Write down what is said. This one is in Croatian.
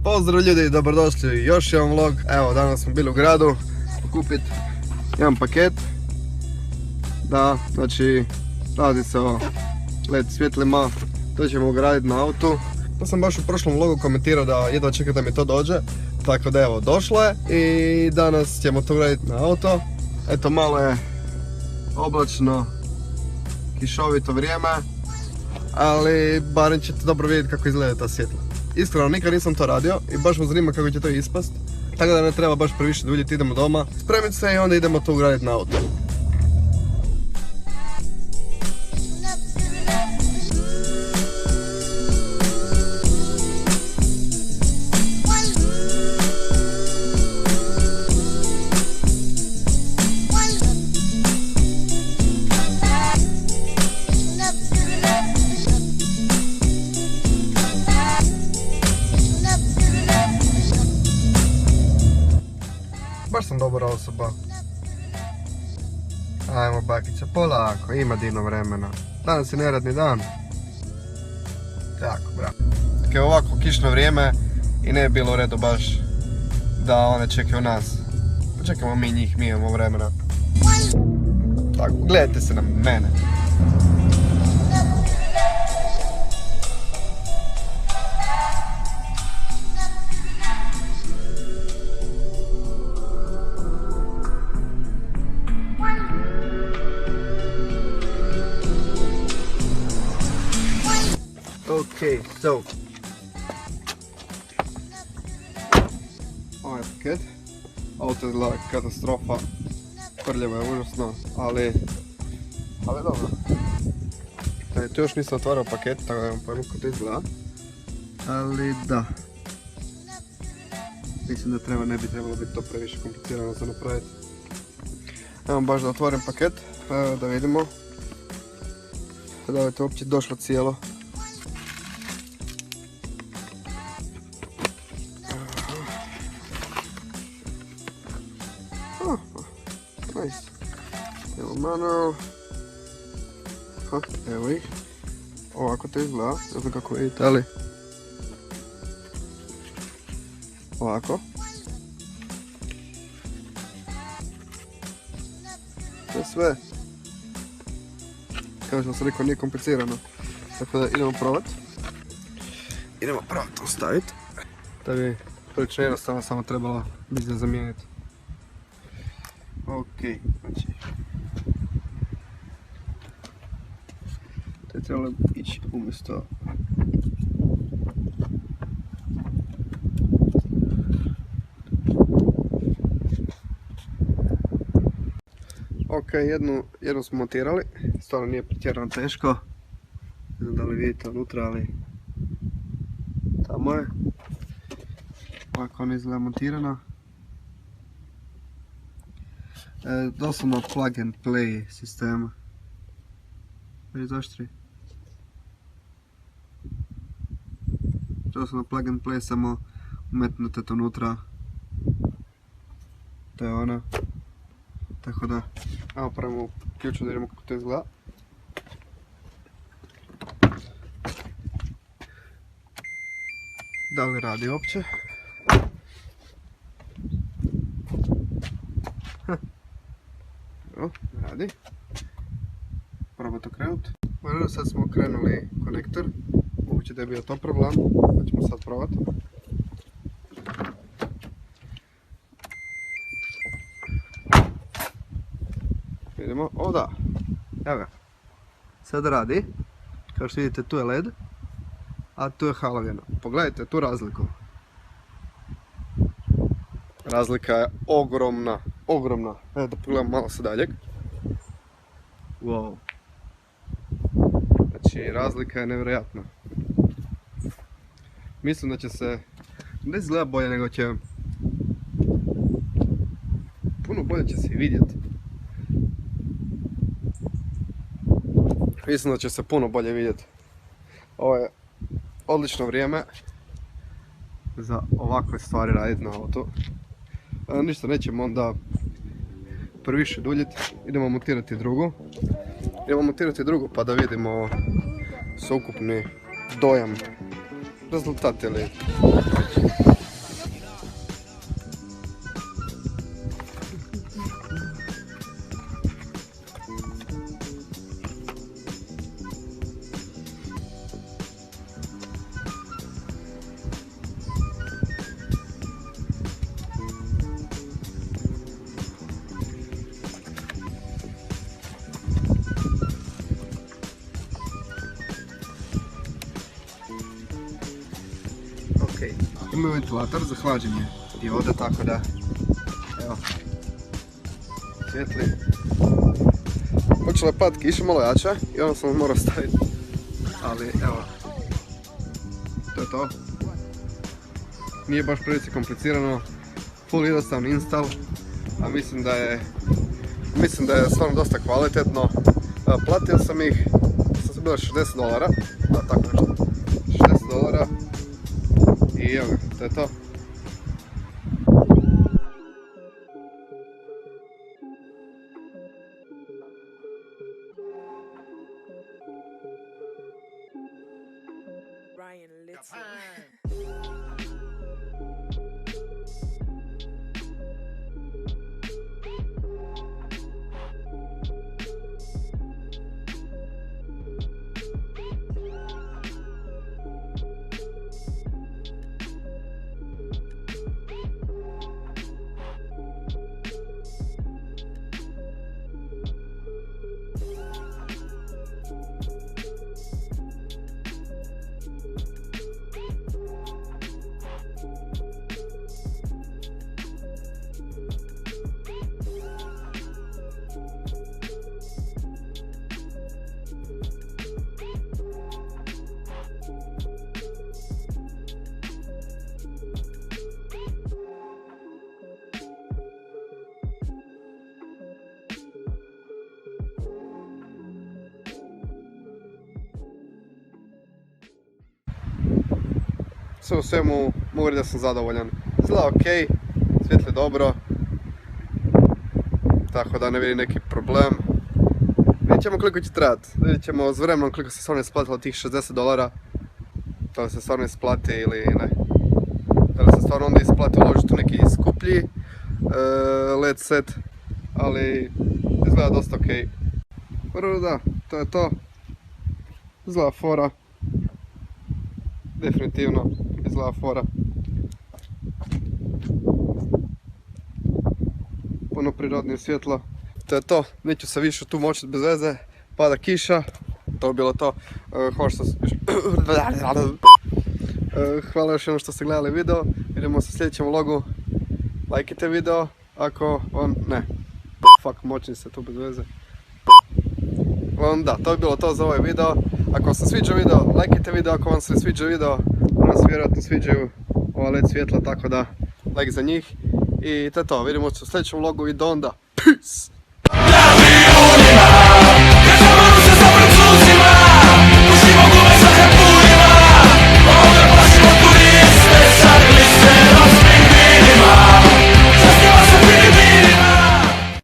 Pozdrav ljudi, dobrodošli u još jedan vlog. Evo, danas smo bili u gradu pokupiti jedan paket. Da, znači radi se o LED svjetlima, to ćemo ugraditi na autu. To sam baš u prošlom vlogu komentirao da jedva čekam da mi to dođe. Tako da evo, došlo je i danas ćemo to ugraditi na auto. Eto, malo je oblačno, kišovito vrijeme, ali barem ćete dobro vidjeti kako izgleda ta svjetla. Iskreno, nikad nisam to radio i baš me zanima kako će to ispast. Tako da ne treba baš previše duljiti, idemo doma, spremiti se i onda idemo to ugraditi na auto. Baš sam dobra osoba. Ajmo bakića, polako, ima divno vremena. Danas je neradni dan. Tako, bravo. Tako je ovako kišno vrijeme i ne bi bilo u redu baš da one čekaju nas. Čekamo mi njih, mi imamo vremena. Tako, gledajte se na mene. Okay, so ovaj paket, auto izgleda katastrofa, prljavo je užasno, ali dobro. Tu još nisam otvarao paket, tako da imam pojma kako to izgleda, ali da. Mislim da ne bi trebalo biti to previše komplicirano za napraviti. Evo baš da otvorim paket, da vidimo da je to uopće došlo cijelo. Nice. Evo manual. Evo ih. Ovako to izgleda. Ne znam kako vidite, ali ovako. To je sve. Kao što sam rekao, nije komplicirano. Tako da idemo probati. Idemo probati to staviti. Da bi prilično jednostavno samo trebalo biti zamijeniti. Ok, znači to je trebalo ići umjesto ok, jednu smo montirali, stvarno nije pretjerano teško, ne znam da li vidite unutra, ali tamo je ovako ona izgleda montirana. Doslovno plug and play sistema. Vidi zaštri. Doslovno plug and play, samo umetnete to unutra. To je ona. Tako da, evo pravimo ključu da vidimo kako to izgleda. Da li radi uopće? Radi. Probati okrenuti. Sad smo okrenuli konektor. Moguće da je bio to problem. Pa ćemo sad probati. Vidimo. O da. Evo ga. Sad radi. Kao što vidite, tu je LED. A tu je halogeno. Pogledajte tu razliku. Razlika je ogromna. Ogromna. Evo da pogledam malo sa daljeg. Wow. Znači, razlika je nevjerojatna. Mislim da će se ne izgleda bolje, nego će puno bolje će se vidjeti. Mislim da će se puno bolje vidjeti. Ovo je odlično vrijeme za ovakve stvari raditi na autu. Ništa, nećemo onda previše duljiti, idemo montirati drugu. Idemo montirati drugu pa da vidimo sveukupni dojam, rezultat ili Imaju ventilator za hlađenje diode, tako da, evo, svijetli. Počela je pad kiša malo jača i onda sam morao staviti, ali evo, to je to. Nije baš prilice komplicirano, full jednostavni install, a mislim da je stvarno dosta kvalitetno. Platio sam ih, sam bilo $60, da tako nešto, $60 i evo ga, to je to. Sve u svemu mogu reći da sam zadovoljan. Izgleda ok, svjetli dobro, tako da ne vidim neki problem. Vidjet ćemo koliko će trebati, vidjet ćemo s vremenom koliko se stvarno isplatilo tih $60, da li se stvarno isplati ili ne. Da li se stvarno onda isplati uložiti u neki skuplji LED set, ali izgleda dosta ok. Prvo da, to je to. Izgleda fora. Definitivno izgleda fora. Puno prirodnije svjetlo. To je to, neću se više tu močiti bez veze. Pada kiša, to je bilo to. Hvala još jednom što ste gledali video. Vidimo se u sljedećem vlogu. Lajkite video ako on... ne. Fuck, močim se tu bez veze. Da, to je bilo to za ovaj video. Ako vam se sviđa video, lajkite video, ako vam se ne sviđa video, vam se vjerojatno sviđaju ova LED svjetla, tako da like za njih. I to je to, vidimo se u sljedećem vlogu i do onda. Peace!